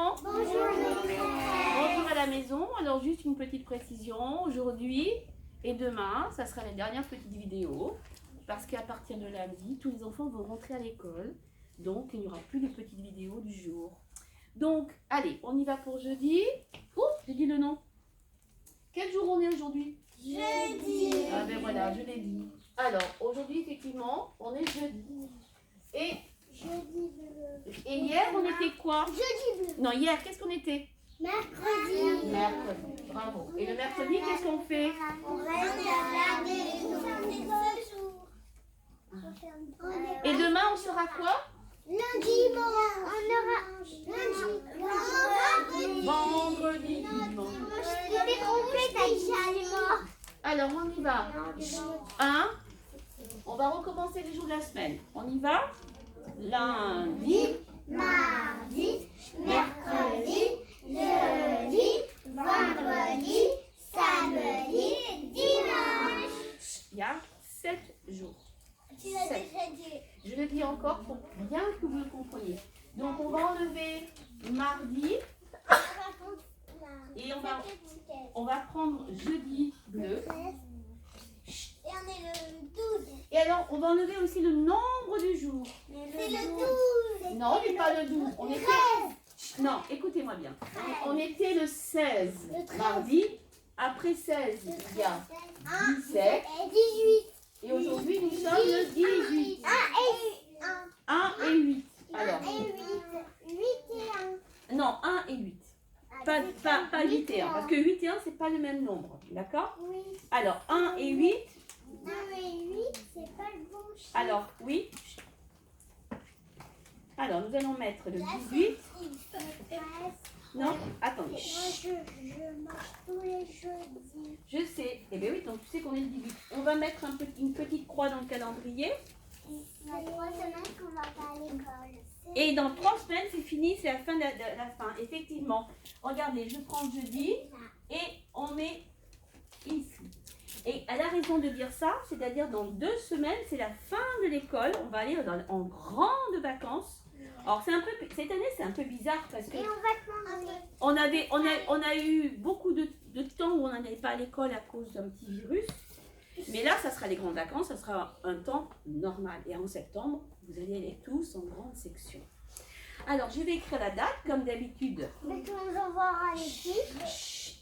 enfants. Bonjour Bonjour à la maison. Alors juste une petite précision. Aujourd'hui et demain, ça sera la dernière petite vidéo. Parce qu'à partir de lundi, tous les enfants vont rentrer à l'école. Donc il n'y aura plus de petites vidéos du jour. Donc allez, on y va pour jeudi. Oh, j'ai dit le nom. Quel jour on est aujourd'hui? Jeudi. Ah ben voilà, je l'ai dit. Alors aujourd'hui effectivement, on est jeudi. Et hier on était quoi? Jeudi bleu. Non, hier, qu'est-ce qu'on était? Mercredi. Mercredi, bravo. Et le mercredi, qu'est-ce qu'on fait? On reste à regarder les jours. Et demain, on sera quoi? Lundi, on aura Vendredi, dimanche. Tu t'es trompée, Taïcha, elle est morte. Alors, on y va. 1. On va recommencer les jours de la semaine. On y va? Lundi, Mardi, mercredi, jeudi, vendredi, samedi, dimanche. il y a 7 jours. Tu l'as déjà dit. Je le dis encore pour bien que vous le compreniez. Donc, on va enlever mardi et on va prendre jeudi bleu. Et on est le 12. Et alors, on va enlever aussi le nombre du jour. C'est le 12. Non, on n'est pas le 12. On était... Non, écoutez-moi bien. On était le 16 mardi. Après 16, il y a 17. Et 18. Et aujourd'hui, nous sommes le 18. 1 et 8. Alors, 8 et 1. non, 1 et 8. Pas 8 et 1. Parce que 8 et 1, c'est pas le même nombre. D'accord? Oui. Alors, 1 et 8. 1 et 8, c'est pas le bon chiffre. Alors, oui. Alors, nous allons mettre le 18. Non, attendez. Moi, je mange tous les jeudis. Je sais. Eh bien oui, donc tu sais qu'on est le 18. On va mettre une petite croix dans le calendrier. Il y a 3 semaines qu'on va pas à l'école. Et dans 3 semaines, c'est fini, c'est la fin de la fin. Effectivement. Regardez, je prends jeudi et on met ici. Et elle a raison de dire ça, c'est-à-dire dans 2 semaines, c'est la fin de l'école. On va aller en grandes vacances. Alors c'est un peu, cette année, c'est un peu bizarre parce que Et on va te manger. on a eu beaucoup de temps où on n'allait pas à l'école à cause d'un petit virus. Mais là, ça sera les grandes vacances, ça sera un temps normal. Et en septembre, vous allez aller tous en grande section. Alors, je vais écrire la date, comme d'habitude. Mais tu nous envoiras les fiches.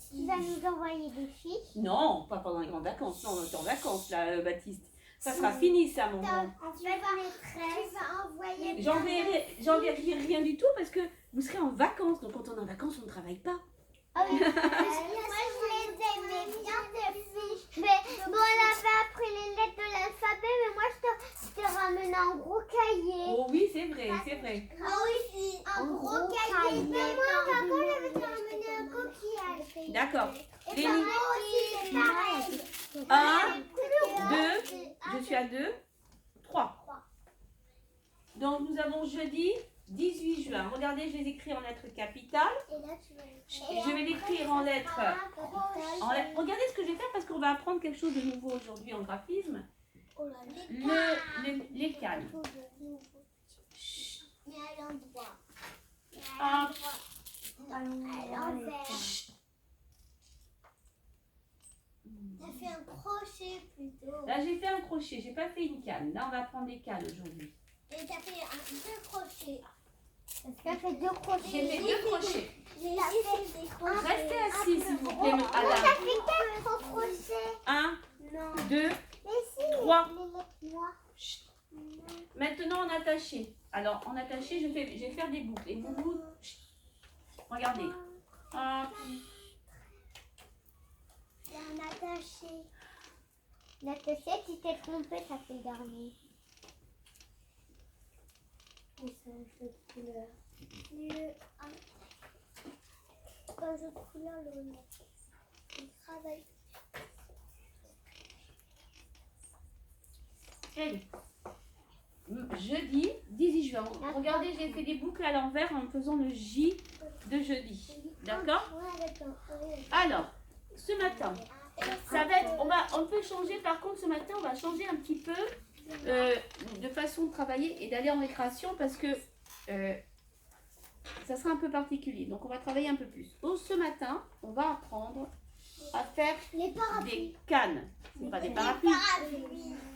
Tu vas nous envoyer des fiches. Non, pas pendant les grandes vacances. Non, on est en vacances, là, Baptiste. Ça sera fini, ça, mon grand. Tu vas envoyer. J'enverrai rien du tout parce que vous serez en vacances. Donc, quand on est en vacances, on ne travaille pas. Ah oui. Moi, je les aimais bien tes fiches. Mais bon, on avait appris les lettres de l'alphabet, mais moi, je te ramené un gros cahier. Oh oui, c'est vrai, c'est vrai. Ah oui, un gros cahier. Mais moi, par contre, j'avais te ramené un coquillage. D'accord. Et Lénie. maman aussi, c'est pareil. 1, 2, je suis à 2, 3. Donc, nous avons jeudi 18 juin. Regardez, je les écris en lettres capitales. Et là, tu vas Et je vais l'écrire en lettres. Regardez ce que je vais faire parce qu'on va apprendre quelque chose de nouveau aujourd'hui en graphisme. Les cannes. Mais à l'endroit. Hop. À l'envers. T'as fait un crochet plutôt. Là, j'ai fait un crochet. J'ai pas fait une canne. Là, on va prendre des cannes aujourd'hui. Et t'as fait 2 crochets. T'as fait 2 crochets. J'ai fait 2 crochets. J'ai fait des crochets. Restez assis, s'il vous plaît, T'as Adam. fait 4 crochets. 1, Non. 2, Mais si, 3. les lettres noires. Maintenant, en attaché. Alors, en attaché, je vais faire des boucles. Et vous, regardez. Hop. C'est un attaché. L'attaché, tu t'es trompé, ça fait le dernier. Et c'est un jeu de couleur. C'est un jeu de couleur, le travail. Allez. Jeudi 18 juin. Regardez, j'ai fait des boucles à l'envers en faisant le J de jeudi. D'accord? Ouais, d'accord. Alors, ce matin, ça va être, on peut changer, par contre ce matin on va changer un petit peu de façon de travailler et d'aller en récréation parce que ça sera un peu particulier. Donc, on va travailler un peu plus. Donc, ce matin, on va apprendre à faire Les parapluies. des cannes. Ce pas des Les parapluies.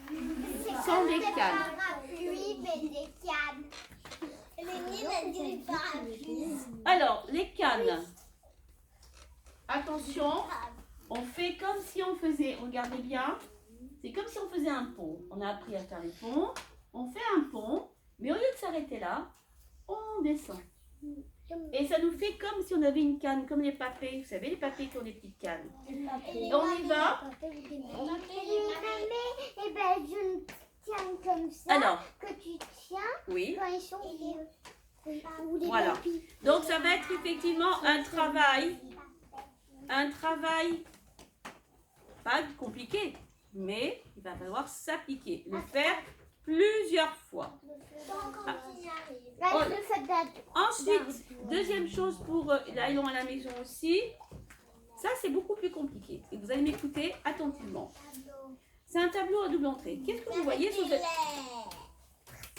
Ce sont des cannes. Parapluies, mais des cannes. Les a dit les parapluies. Alors, les cannes. Attention, on fait comme si on faisait, regardez bien, c'est comme si on faisait un pont. On a appris à faire les ponts. On fait un pont, mais au lieu de s'arrêter là, on descend. Et ça nous fait comme si on avait une canne, comme les papés. Vous savez, les papés qui ont des petites cannes. Et on y va. Et ben, je me tiens comme ça. Alors, Que tu tiens oui. quand ils sont vieux. Ou les Voilà. papilles. Donc ça va être effectivement un travail pas compliqué, mais il va falloir s'appliquer, le faire plusieurs fois. Là, je le fais d'être. Ensuite, deuxième chose pour l'aïlon à la maison aussi, ça c'est beaucoup plus compliqué. Et vous allez m'écouter attentivement. C'est un tableau à double entrée. Qu'est-ce que vous voyez sur cette...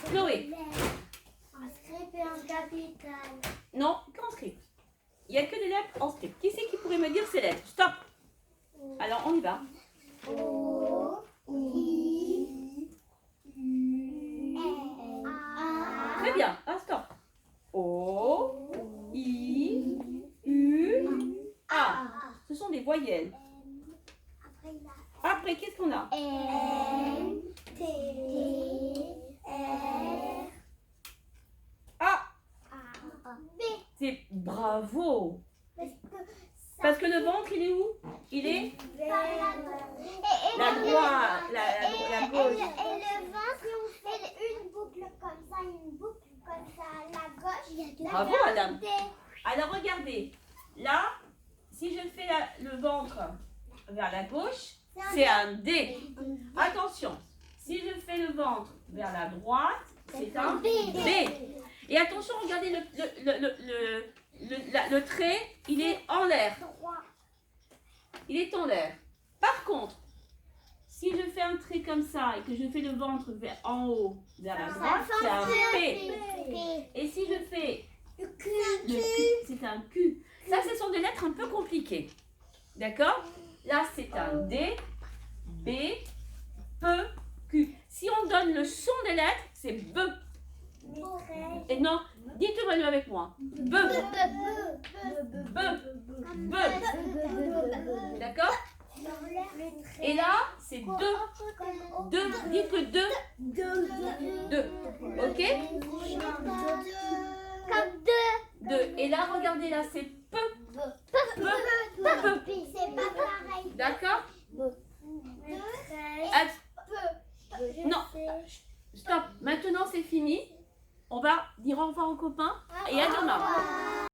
Chloé? Un script et un capital. Non, qu'en script. Il n'y a que des lettres en script. Qui c'est qui pourrait me dire ces lettres? Stop. Alors on y va. O, I, U, A. Très bien. Ah, stop. O, I, U, A. Ce sont des voyelles. Après, il Après, qu'est-ce qu'on a? a N, T, R, A. B. C'est bravo. Parce Parce que que le ventre, il est où? Il est la droite, la gauche. Et le ventre, et une boucle comme ça, une boucle comme ça à la gauche. Bravo, Adam. Alors, regardez. Là, si je fais le ventre vers la gauche, c'est un D. Attention. Si je fais le ventre vers la droite, c'est un B. Et attention, regardez le trait, il est en l'air. Il est en l'air. Par contre, si je fais un trait comme ça et que je fais le ventre en haut, vers la droite, c'est un P. Et si je fais le Q, c'est un Q. Ça, ce sont des lettres un peu compliquées. D'accord? Là, c'est un D, B, P, Q. Si on donne le son des lettres, c'est B. Et non, dites-moi-le avec moi. B. B. B. D'accord? Et là, c'est 2. 2. Dites que 2. 2. Ok? Comme 2. Et là, regardez, là, c'est P. C'est pas pareil. D'accord? Non. Stop. Maintenant, c'est fini. On va dire au revoir aux copains et à demain.